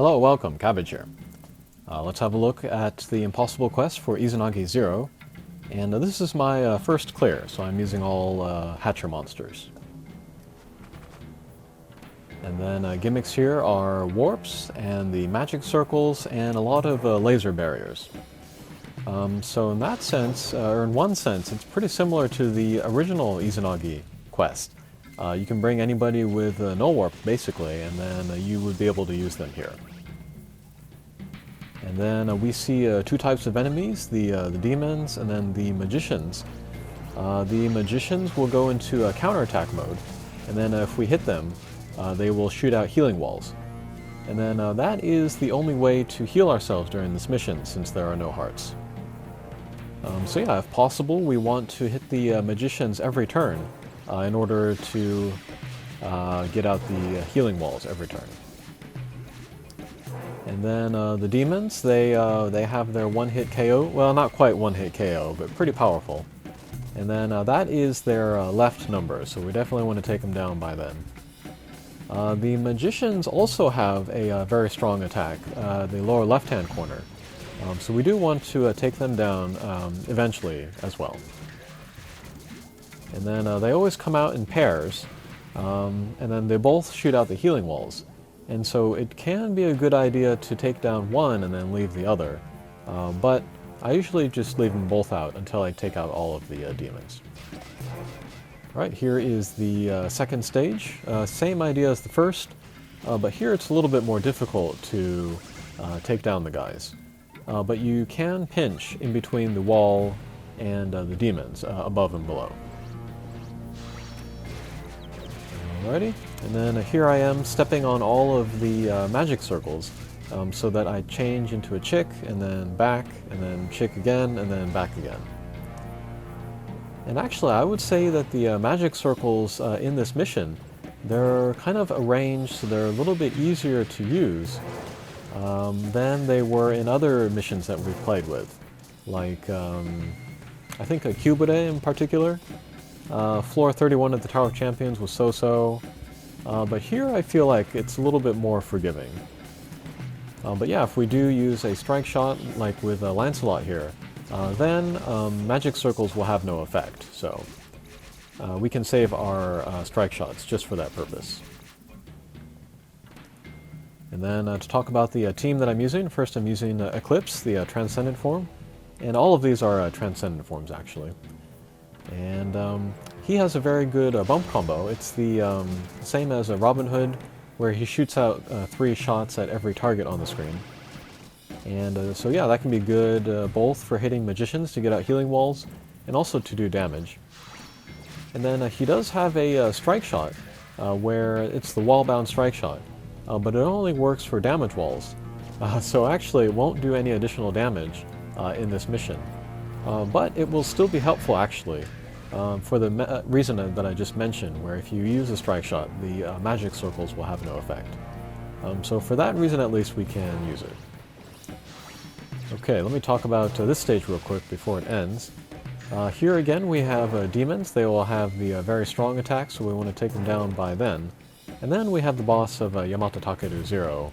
Hello, welcome, Cabbage here. Let's have a look at the impossible quest for Izanagi Zero. And this is my first clear, so I'm using all Hatcher monsters. And then gimmicks here are warps and the magic circles and a lot of laser barriers. So in that sense, or in one sense, it's pretty similar to the original Izanagi quest. You can bring anybody with no warp, basically, and then you would be able to use them here. And then we see two types of enemies, the demons and then the magicians. The magicians will go into a counterattack mode, and then if we hit them, they will shoot out healing walls. And then that is the only way to heal ourselves during this mission, since there are no hearts. So yeah, if possible, we want to hit the magicians every turn in order to get out the healing walls every turn. And then the demons, they have their one-hit KO. Well, not quite one-hit KO, but pretty powerful. And then that is their left number, so we definitely want to take them down by then. The magicians also have a very strong attack, the lower left-hand corner. So we do want to take them down eventually as well. And then they always come out in pairs, and then they both shoot out the healing walls. And so it can be a good idea to take down one and then leave the other, but I usually just leave them both out until I take out all of the demons. Alright, here is the second stage. Same idea as the first, but here it's a little bit more difficult to take down the guys. But you can pinch in between the wall and the demons, above and below. Alrighty, and then here I am stepping on all of the magic circles so that I change into a chick, and then chick again, and then back again. And actually, I would say that the magic circles in this mission, they're kind of arranged so they're a little bit easier to use than they were in other missions that we've played with. Like, I think Cubide in particular. Floor 31 of the Tower of Champions was so-so, but here I feel like it's a little bit more forgiving. But yeah, if we do use a strike shot, like with Lancelot here, then magic circles will have no effect, so we can save our strike shots just for that purpose. And then to talk about the team that I'm using, first I'm using Eclipse, the Transcendent form, and all of these are Transcendent forms actually. And he has a very good bump combo. It's the same as a Robin Hood, where he shoots out 3 shots at every target on the screen. And so yeah, that can be good both for hitting magicians to get out healing walls, and also to do damage. And then he does have a strike shot, where it's the wall-bound strike shot, but it only works for damage walls. So actually it won't do any additional damage in this mission. But it will still be helpful actually, for the reason that I just mentioned, where if you use a strike shot, the magic circles will have no effect. So for that reason at least we can use it. Okay, let me talk about this stage real quick before it ends. Here again we have demons. They will have the very strong attack, so we want to take them down by then. And then we have the boss of Izanagi Zero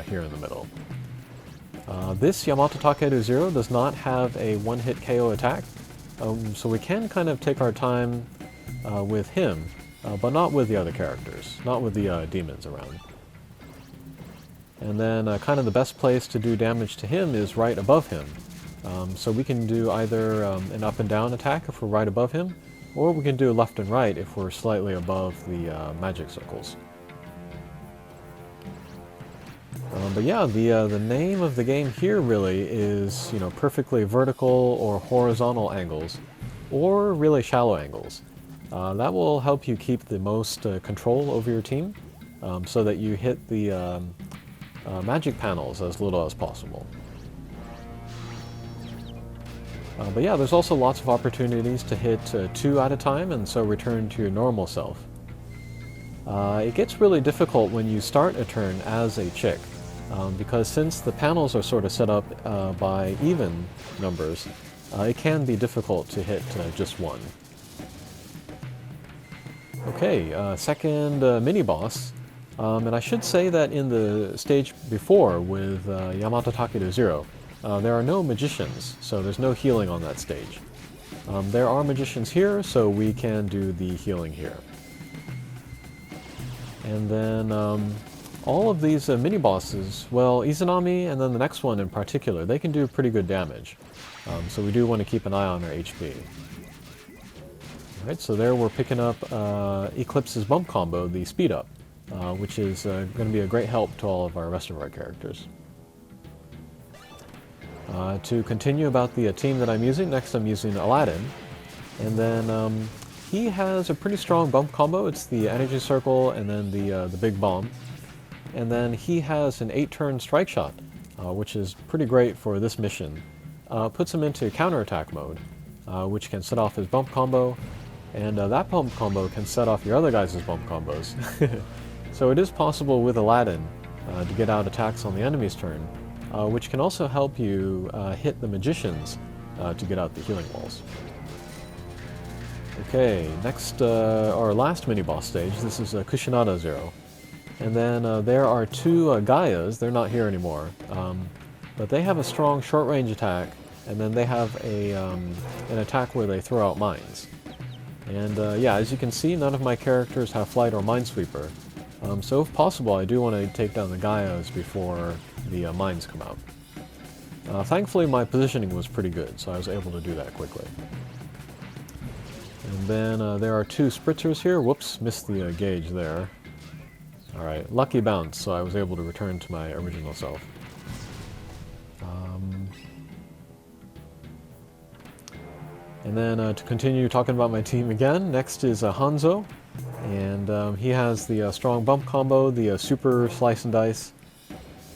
here in the middle. This Izanagi Zero does not have a one-hit KO attack, so we can kind of take our time with him, but not with the other characters, not with the demons around. And then kind of the best place to do damage to him is right above him. So we can do either an up and down attack if we're right above him, or we can do left and right if we're slightly above the magic circles. But yeah, the name of the game here really is, you know, perfectly vertical or horizontal angles, or really shallow angles. That will help you keep the most control over your team, so that you hit the magic panels as little as possible. But yeah, there's also lots of opportunities to hit 2 at a time, and so return to your normal self. It gets really difficult when you start a turn as a chick, because since the panels are sort of set up by even numbers, it can be difficult to hit just one. Okay, second mini-boss. And I should say that in the stage before with Yamato Takeru Zero, there are no magicians, so there's no healing on that stage. There are magicians here, so we can do the healing here. And then all of these mini-bosses, well, Izanami and then the next one in particular, they can do pretty good damage. So we do want to keep an eye on our HP. Alright, so there we're picking up Eclipse's bump combo, the speed up, which is going to be a great help to all of our rest of our characters. To continue about the team that I'm using, next I'm using Aladdin. And then he has a pretty strong bump combo. It's the energy circle and then the big bomb. And then he has an 8-turn strike shot, which is pretty great for this mission. Puts him into counterattack mode, which can set off his bump combo. And that bump combo can set off your other guys' bump combos. So it is possible with Aladdin to get out attacks on the enemy's turn, which can also help you hit the magicians to get out the healing walls. Okay, next, our last mini-boss stage, this is Kushinada Zero. And then there are two Gaias, they're not here anymore, but they have a strong short-range attack, and then they have an attack where they throw out mines. And yeah, as you can see, none of my characters have Flight or Minesweeper, so if possible I do want to take down the Gaias before the mines come out. Thankfully my positioning was pretty good, so I was able to do that quickly. And then there are two Spritzers here. Whoops, missed the gauge there. Alright, lucky bounce, so I was able to return to my original self. And then to continue talking about my team again, next is Hanzo. And he has the strong bump combo, the super slice and dice,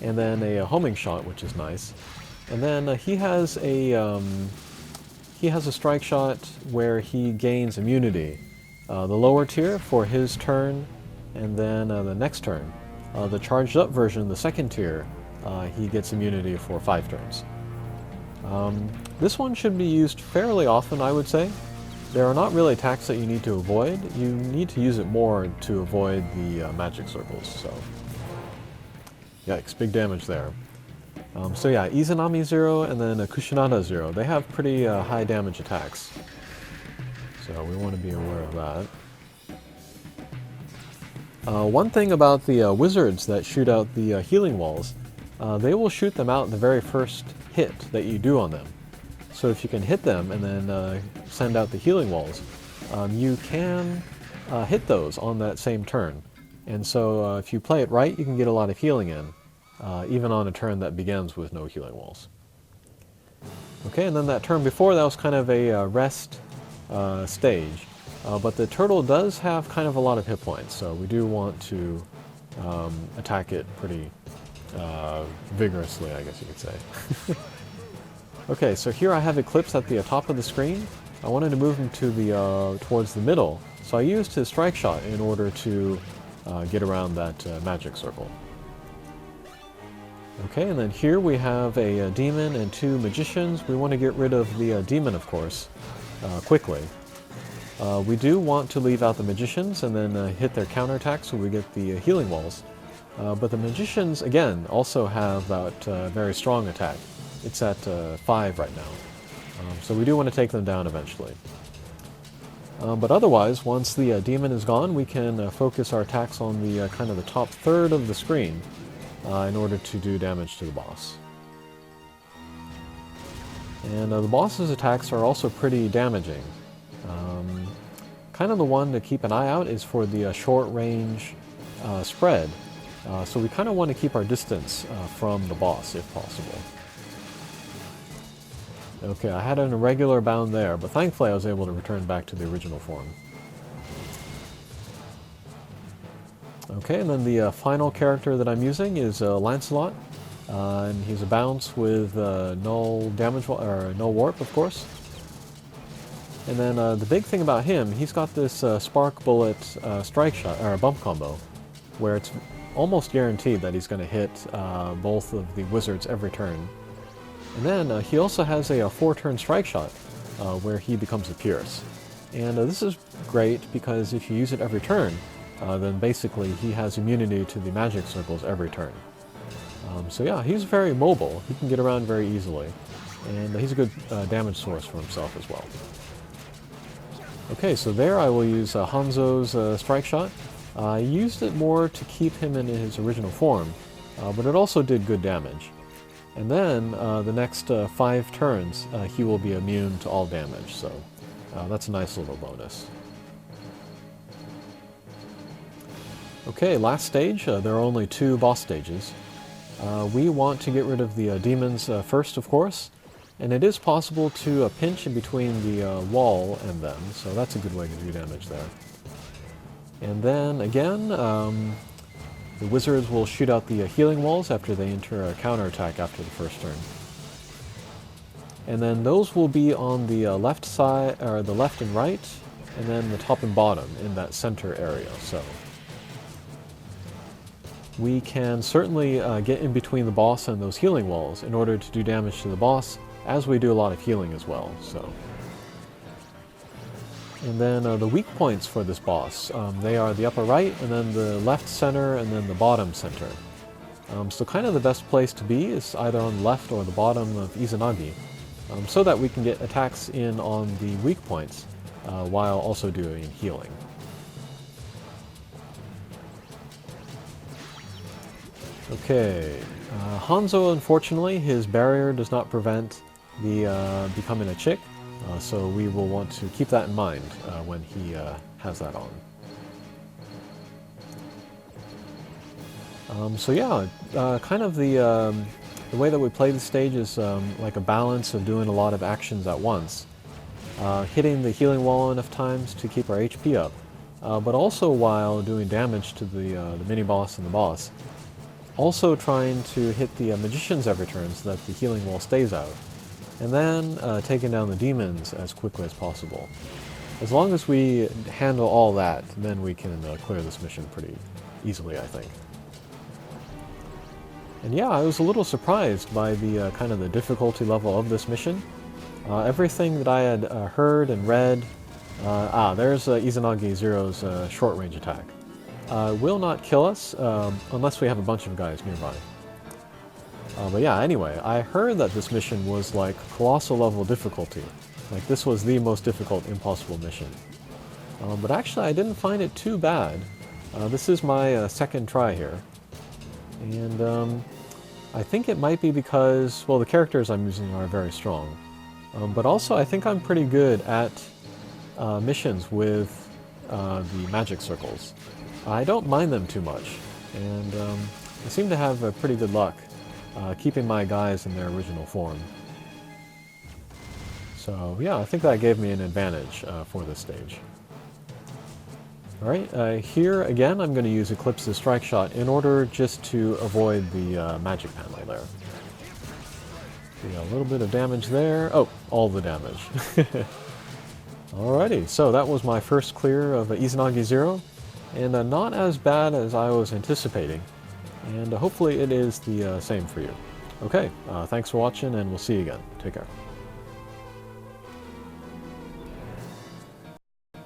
and then a homing shot, which is nice. And then he has a strike shot where he gains immunity. The lower tier for his turn, and then the next turn. The charged up version, the second tier, he gets immunity for 5 turns. This one should be used fairly often, I would say. There are not really attacks that you need to avoid. You need to use it more to avoid the magic circles, so... Yikes, big damage there. So yeah, Izanagi Zero and then Kushinada Zero, they have pretty high damage attacks. So we want to be aware of that. One thing about the wizards that shoot out the healing walls, they will shoot them out the very first hit that you do on them. So if you can hit them and then send out the healing walls, you can hit those on that same turn. And so if you play it right, you can get a lot of healing in, even on a turn that begins with no healing walls. Okay, and then that turn before, that was kind of a rest stage. But the turtle does have kind of a lot of hit points, so we do want to attack it pretty vigorously, I guess you could say. Okay, so here I have Eclipse at the top of the screen. I wanted to move him to the towards the middle, so I used his strike shot in order to get around that magic circle. Okay, and then here we have a demon and 2 magicians. We want to get rid of the demon, of course, quickly. We do want to leave out the magicians and then hit their counterattack so we get the healing walls. But the magicians, again, also have that very strong attack. It's at 5 right now. So we do want to take them down eventually. But otherwise, once the demon is gone, we can focus our attacks on the kind of the top third of the screen in order to do damage to the boss. And the boss's attacks are also pretty damaging. Kind of the one to keep an eye out is for the short range spread. So we kind of want to keep our distance from the boss if possible. Okay, I had an irregular bound there, but thankfully I was able to return back to the original form. Okay, and then the final character that I'm using is Lancelot. And he's a bounce with null damage, or null warp, of course. And then the big thing about him, he's got this spark bullet strike shot, or bump combo, where it's almost guaranteed that he's going to hit both of the wizards every turn. And then he also has a 4-turn strike shot, where he becomes a Pierce. And this is great because if you use it every turn, then basically he has immunity to the magic circles every turn. So yeah, he's very mobile. He can get around very easily. And he's a good damage source for himself as well. Okay, so there I will use Hanzo's Strike Shot. I used it more to keep him in his original form, but it also did good damage. And then the next 5 turns, he will be immune to all damage, so that's a nice little bonus. Okay, last stage. There are only 2 boss stages. We want to get rid of the demons first, of course, and it is possible to pinch in between the wall and them, so that's a good way to do damage there. And then again, the wizards will shoot out the healing walls after they enter a counterattack after the first turn. And then those will be on the left side, or the left and right, and then the top and bottom in that center area. So we can certainly get in between the boss and those healing walls in order to do damage to the boss, as we do a lot of healing as well. So. And then the weak points for this boss, they are the upper right, and then the left center, and then the bottom center. So kind of the best place to be is either on the left or the bottom of Izanagi, so that we can get attacks in on the weak points while also doing healing. Okay, Hanzo, unfortunately, his barrier does not prevent the becoming a chick. So we will want to keep that in mind when he has that on. So yeah, kind of the way that we play the stage is like a balance of doing a lot of actions at once. Hitting the healing wall enough times to keep our HP up, but also while doing damage to the mini-boss and the boss. Also trying to hit the magicians every turn so that the healing wall stays out. And then taking down the demons as quickly as possible. As long as we handle all that, then we can clear this mission pretty easily, I think. And yeah, I was a little surprised by the kind of the difficulty level of this mission. Everything that I had heard and read... there's Izanagi Zero's short-range attack. Will not kill us unless we have a bunch of guys nearby. But yeah, anyway, I heard that this mission was like colossal level difficulty. Like this was the most difficult impossible mission. But actually I didn't find it too bad. This is my second try here. And I think it might be because, well, the characters I'm using are very strong. But also I think I'm pretty good at missions with the magic circles. I don't mind them too much. And I seem to have pretty good luck keeping my guys in their original form. So yeah, I think that gave me an advantage for this stage. Alright, here again I'm going to use Eclipse's Strike Shot in order just to avoid the magic panel there. See a little bit of damage there. Oh, all the damage. Alrighty, so that was my first clear of Izanagi Zero, and not as bad as I was anticipating. And hopefully it is the same for you. Okay, thanks for watching, and we'll see you again. Take care.